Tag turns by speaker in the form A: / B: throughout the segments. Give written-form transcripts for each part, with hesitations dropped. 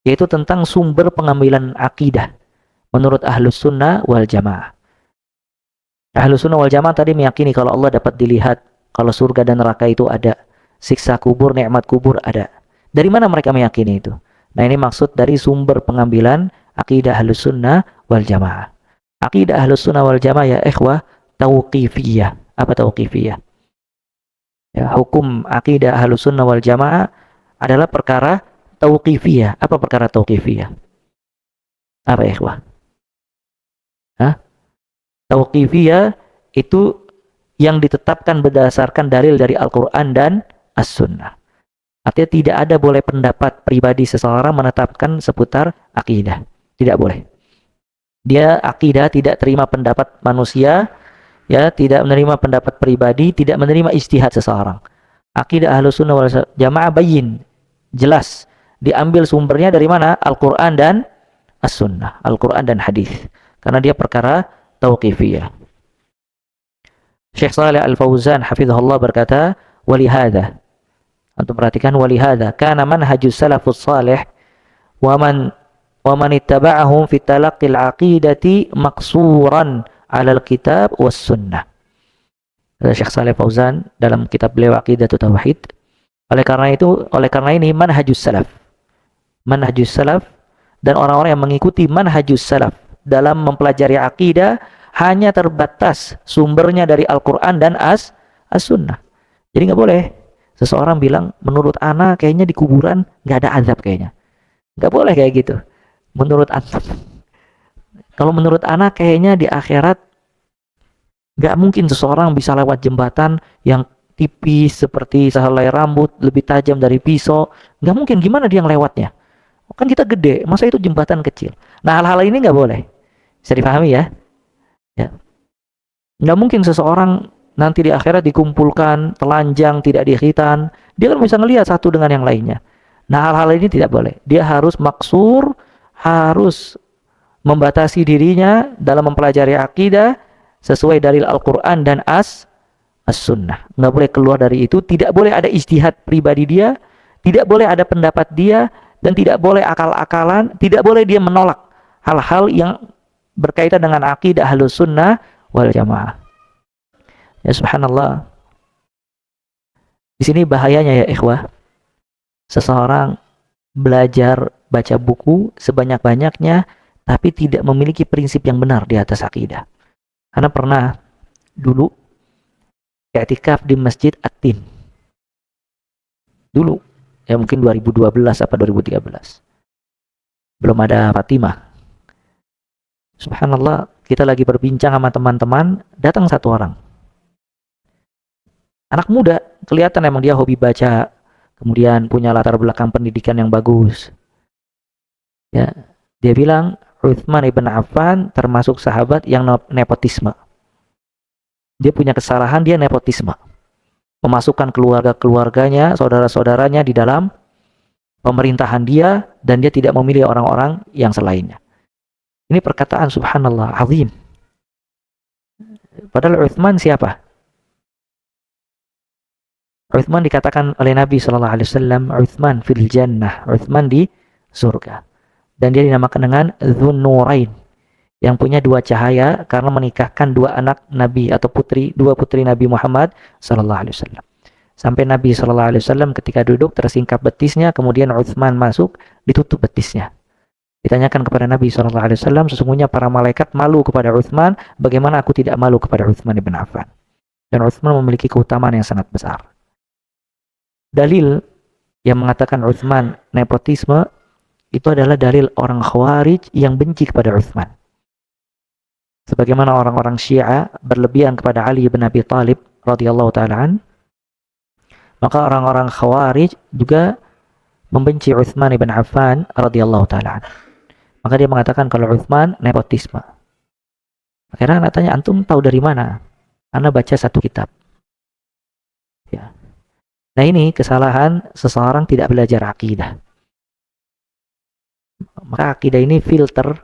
A: yaitu tentang sumber pengambilan akidah menurut Ahlus Sunnah wal Jamaah. Ahlus Sunnah wal Jamaah tadi meyakini kalau Allah dapat dilihat, kalau surga dan neraka itu ada, siksa kubur, nikmat kubur ada. Dari mana mereka meyakini itu? Nah, ini maksud dari sumber pengambilan akidah Ahlus Sunnah wal Jamaah. Akidah Ahlus Sunnah wal Jamaah ya ikhwah, tauqifiyah. Apa tauqifiyah? Ya, hukum akidah Ahlus Sunnah wal Jamaah adalah perkara tauqifiyah. Apa perkara tauqifiyah? Apa ikhwah? Hah? Tauqifiyah itu yang ditetapkan berdasarkan dalil dari Al-Quran dan As-Sunnah. Artinya tidak ada boleh pendapat pribadi seseorang menetapkan seputar akidah. Tidak boleh. Dia akidah tidak terima pendapat manusia, ya, tidak menerima pendapat pribadi, tidak menerima ijtihad seseorang. Akidah Ahlus Sunnah wal Jamaah bayin, jelas. Diambil sumbernya dari mana? Al-Quran dan As-Sunnah, Al-Quran dan hadis. Karena dia perkara tauqifiyah. Syekh Shalih Al-Fauzan hafizahullah berkata, walihada, antum perhatikan, walihada kana manhajus salafus salih wa man ittaba'ahum fi talaqqil aqidati maqsuran 'ala al-kitab was sunnah. Syekh Shalih Fauzan dalam kitab beliau Aqidatut Tauhid, oleh karena ini manhajus salaf dan orang-orang yang mengikuti manhajus salaf dalam mempelajari akidah hanya terbatas sumbernya dari Al-Quran dan As-Sunnah. Jadi nggak boleh seseorang bilang, menurut ana kayaknya di kuburan nggak ada azab kayaknya. Nggak boleh kayak gitu. Menurut ana. Kalau menurut ana kayaknya di akhirat nggak mungkin seseorang bisa lewat jembatan yang tipis seperti sehelai rambut, lebih tajam dari pisau. Nggak mungkin, gimana dia ngelewatnya? Kan kita gede, masa itu jembatan kecil. Nah, hal-hal ini nggak boleh. Bisa dipahami ya? Ya. Nggak mungkin seseorang nanti di akhirat dikumpulkan, telanjang, tidak dikhitan. Dia kan bisa ngelihat satu dengan yang lainnya. Nah, hal-hal ini tidak boleh. Dia harus maksur, harus membatasi dirinya dalam mempelajari akidah sesuai dalil Al-Quran dan As-Sunnah. Nggak boleh keluar dari itu. Tidak boleh ada ijtihad pribadi dia. Tidak boleh ada pendapat dia. Dan tidak boleh akal-akalan. Tidak boleh dia menolak hal-hal yang berkaitan dengan akidah Ahlus Sunnah wal Jamaah. Ya subhanallah. Di sini bahayanya ya ikhwah. Seseorang belajar baca buku sebanyak-banyaknya tapi tidak memiliki prinsip yang benar di atas akidah. Karena pernah dulu i'tikaf di Masjid At-Tin. Dulu, ya mungkin 2012 apa 2013. Belum ada Fatimah. Subhanallah, kita lagi berbincang sama teman-teman, datang satu orang. Anak muda, kelihatan emang dia hobi baca, kemudian punya latar belakang pendidikan yang bagus. Ya, dia bilang, Utsman ibn Affan termasuk sahabat yang nepotisme. Dia punya kesalahan, dia nepotisme. Memasukkan keluarga-keluarganya, saudara-saudaranya di dalam pemerintahan dia, dan dia tidak memilih orang-orang yang selainnya. Ini perkataan subhanallah azim. Padahal Utsman siapa? Utsman dikatakan oleh Nabi SAW, Utsman fil jannah, Utsman di surga. Dan dia dinamakan dengan Dzun Nurain, yang punya dua cahaya karena menikahkan dua anak Nabi atau dua putri Nabi Muhammad SAW. Sampai Nabi SAW ketika duduk tersingkap betisnya, kemudian Utsman masuk, ditutup betisnya. Ditanyakan kepada Nabi SAW, sesungguhnya para malaikat malu kepada Utsman, bagaimana aku tidak malu kepada Utsman ibn Affan? Dan Utsman memiliki keutamaan yang sangat besar. Dalil yang mengatakan Utsman nepotisme itu adalah dalil orang Khawarij yang benci kepada Utsman. Sebagaimana orang-orang Syiah berlebihan kepada Ali bin Abi Thalib radhiyallahu ta'ala, maka orang-orang Khawarij juga membenci Utsman ibn Affan radhiyallahu ta'ala. Maka dia mengatakan kalau Utsman nepotisme. Akhirnya anak tanya, antum tahu dari mana? Anda baca satu kitab. Ya. Nah ini kesalahan seseorang tidak belajar akidah. Maka akidah ini filter,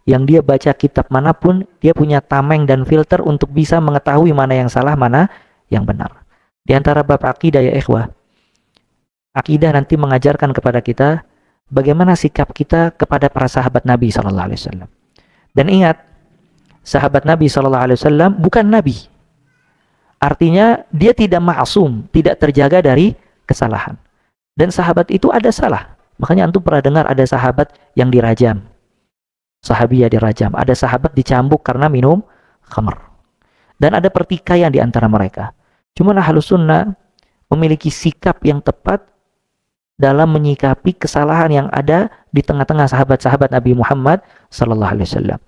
A: yang dia baca kitab manapun, dia punya tameng dan filter untuk bisa mengetahui mana yang salah, mana yang benar. Di antara bab akidah ya ikhwah, akidah nanti mengajarkan kepada kita bagaimana sikap kita kepada para sahabat Nabi sallallahu alaihi wasallam. Dan ingat, sahabat Nabi sallallahu alaihi wasallam bukan nabi. Artinya dia tidak maksum, tidak terjaga dari kesalahan. Dan sahabat itu ada salah. Makanya antum pernah dengar ada sahabat yang dirajam. Sahabiyah dirajam. Ada sahabat dicambuk karena minum khamr. Dan ada pertikaian di antara mereka. Cuma Ahlus Sunnah memiliki sikap yang tepat dalam menyikapi kesalahan yang ada di tengah-tengah sahabat-sahabat Nabi Muhammad sallallahu alaihi wasallam.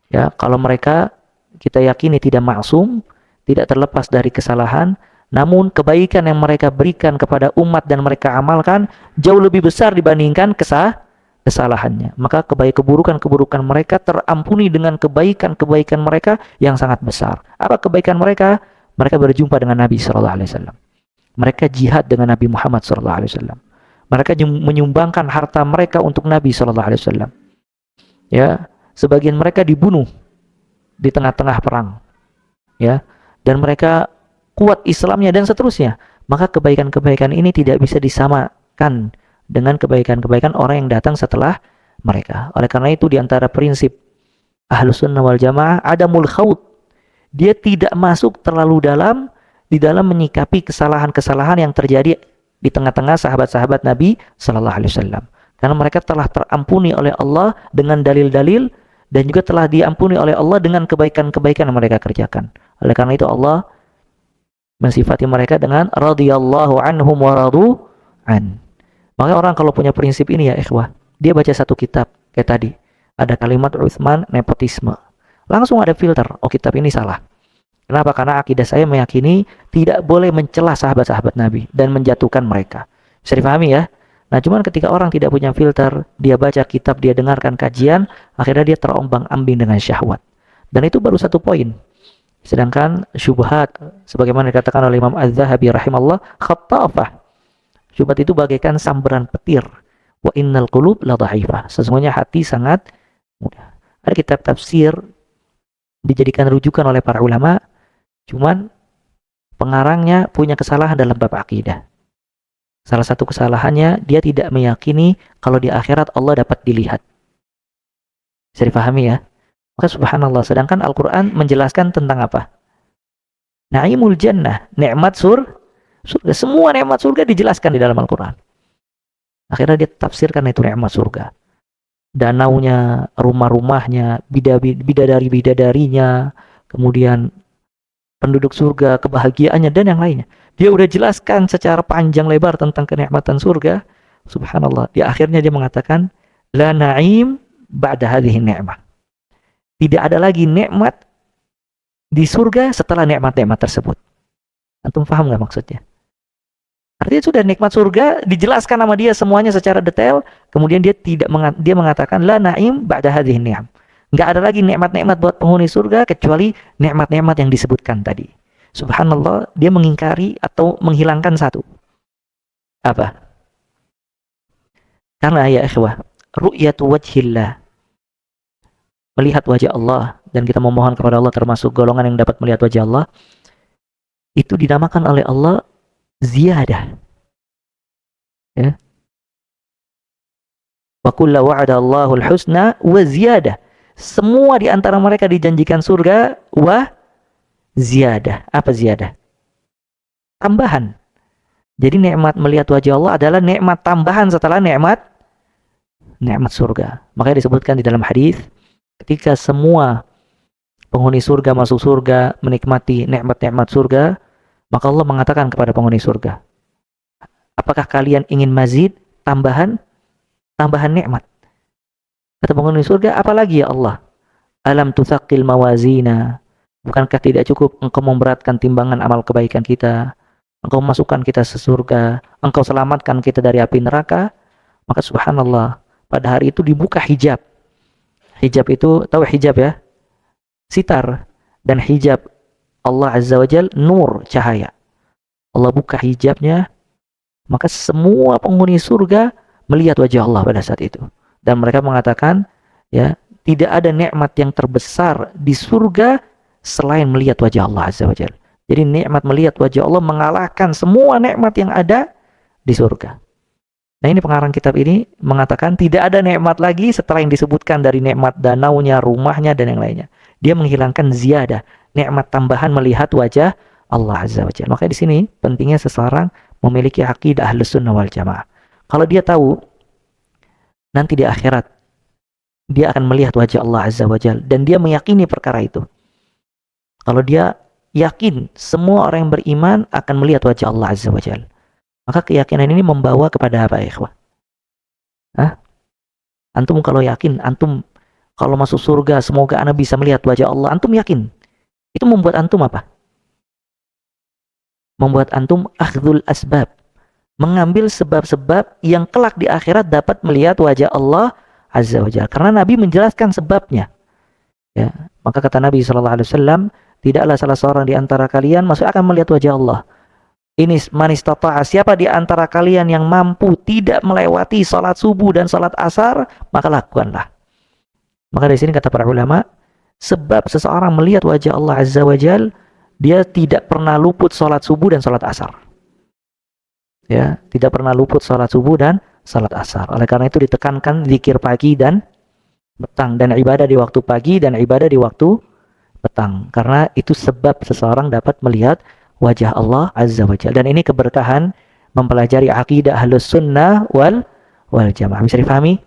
A: Ya, kalau mereka kita yakini tidak maksum, tidak terlepas dari kesalahan, namun kebaikan yang mereka berikan kepada umat dan mereka amalkan jauh lebih besar dibandingkan kesalahannya. Maka keburukan-keburukan mereka terampuni dengan kebaikan-kebaikan mereka yang sangat besar. Apa kebaikan mereka? Mereka berjumpa dengan Nabi sallallahu alaihi wasallam. Mereka jihad dengan Nabi Muhammad sallallahu alaihi wasallam. Mereka menyumbangkan harta mereka untuk Nabi sallallahu alaihi wasallam. Ya, sebagian mereka dibunuh di tengah-tengah perang. Ya, dan mereka kuat Islamnya dan seterusnya. Maka kebaikan-kebaikan ini tidak bisa disamakan dengan kebaikan-kebaikan orang yang datang setelah mereka. Oleh karena itu di antara prinsip Ahlus Sunnah wal Jamaah adamul khawd. Dia tidak masuk terlalu dalam di dalam menyikapi kesalahan-kesalahan yang terjadi di tengah-tengah sahabat-sahabat Nabi sallallahu alaihi wasallam. Karena mereka telah terampuni oleh Allah dengan dalil-dalil dan juga telah diampuni oleh Allah dengan kebaikan-kebaikan yang mereka kerjakan. Oleh karena itu Allah mensifati mereka dengan radhiyallahu anhum wa radu an. Maka orang kalau punya prinsip ini ya ikhwah, dia baca satu kitab kayak tadi, ada kalimat Utsman nepotisme. Langsung ada filter, oh kitab ini salah. Kenapa? Karena akidah saya meyakini tidak boleh mencela sahabat-sahabat Nabi dan menjatuhkan mereka. Bisa dipahami ya? Nah, cuman ketika orang tidak punya filter, dia baca kitab, dia dengarkan kajian, akhirnya dia terombang-ambing dengan syahwat. Dan itu baru satu poin. Sedangkan syubhat, sebagaimana dikatakan oleh Imam Az-Zahabi rahimahullah, khattafah. Syubhat itu bagaikan sambaran petir. Wa innal qulub la dha'ifah. Sesungguhnya hati sangat mudah. Ada kitab tafsir dijadikan rujukan oleh para ulama, cuman pengarangnya punya kesalahan dalam bab akidah. Salah satu kesalahannya, dia tidak meyakini kalau di akhirat Allah dapat dilihat. Bisa dipahami ya? Maka subhanallah, sedangkan Al-Quran menjelaskan tentang apa? Na'imul jannah, nikmat surga. Semua nikmat surga dijelaskan di dalam Al-Quran. Akhirnya dia tafsirkan itu nikmat surga. Danaunya, rumah-rumahnya, bidadari-bidadarinya, kemudian penduduk surga, kebahagiaannya, dan yang lainnya. Dia udah jelaskan secara panjang lebar tentang kenikmatan surga. Subhanallah. Di akhirnya dia mengatakan, la na'im ba'da hadhihi ni'mah. Tidak ada lagi nikmat di surga setelah nikmat-nikmat tersebut. Antum paham nggak maksudnya? Artinya sudah nikmat surga dijelaskan sama dia semuanya secara detail, kemudian dia mengatakan la na'im ba'da hadhihi ni'am. Nggak ada lagi nikmat-nikmat buat penghuni surga kecuali nikmat-nikmat yang disebutkan tadi. Subhanallah, dia mengingkari atau menghilangkan satu. Apa? Karena ya ikhwah, ru'yatu wajhillah, melihat wajah Allah, dan kita memohon kepada Allah termasuk golongan yang dapat melihat wajah Allah, itu dinamakan oleh Allah ziyadah. Ya. Wa kullu wa'ada Allahul husna wa ziyadah. Semua di antara mereka dijanjikan surga wa ziyadah. Apa ziyadah? Tambahan. Jadi nikmat melihat wajah Allah adalah nikmat tambahan setelah nikmat surga. Makanya disebutkan di dalam hadis, ketika semua penghuni surga masuk surga, menikmati nikmat-nikmat surga, maka Allah mengatakan kepada penghuni surga, apakah kalian ingin mazid, tambahan nikmat? Kata penghuni surga, apalagi ya Allah? Alam tutsaqil mawazina. Bukankah tidak cukup engkau memberatkan timbangan amal kebaikan kita? Engkau masukkan kita ke surga, engkau selamatkan kita dari api neraka. Maka subhanallah, pada hari itu dibuka hijab. Hijab itu, tahu hijab ya? Sitar. Dan hijab Allah Azza wa Jal, nur, cahaya. Allah buka hijabnya, maka semua penghuni surga melihat wajah Allah pada saat itu. Dan mereka mengatakan, ya, tidak ada nikmat yang terbesar di surga selain melihat wajah Allah Azza wa Jalla. Jadi nikmat melihat wajah Allah mengalahkan semua nikmat yang ada di surga. Nah, ini pengarang kitab ini mengatakan tidak ada nikmat lagi setelah yang disebutkan dari nikmat danaunya, rumahnya, dan yang lainnya. Dia menghilangkan ziyadah, nikmat tambahan melihat wajah Allah Azza wa Jalla. Maka di sini pentingnya seseorang memiliki akidah Ahlus Sunnah wal Jamaah. Kalau dia tahu nanti di akhirat dia akan melihat wajah Allah Azza wa Jalla dan dia meyakini perkara itu. Kalau dia yakin semua orang yang beriman akan melihat wajah Allah Azza wa Jalla, maka keyakinan ini membawa kepada apa, ikhwah? Hah? Antum kalau yakin, antum kalau masuk surga, semoga anda bisa melihat wajah Allah, antum yakin. Itu membuat antum apa? Membuat antum akhdul asbab. Mengambil sebab-sebab yang kelak di akhirat dapat melihat wajah Allah Azza wa Jalla. Karena Nabi menjelaskan sebabnya. Ya. Maka kata Nabi SAW, tidaklah salah seorang di antara kalian masuk akan melihat wajah Allah. Ini man istata'a, siapa di antara kalian yang mampu tidak melewati salat subuh dan salat asar, maka lakukanlah. Maka dari sini kata para ulama, sebab seseorang melihat wajah Allah Azza wa Jal, dia tidak pernah luput salat subuh dan salat asar. Ya, tidak pernah luput salat subuh dan salat asar. Oleh karena itu ditekankan zikir pagi dan petang, dan ibadah di waktu pagi dan ibadah di waktu petang. Karena itu sebab seseorang dapat melihat wajah Allah Azza wa Jalla. Dan ini keberkahan mempelajari akidah Ahlus Sunnah wal Jamaah. Bisa difahami?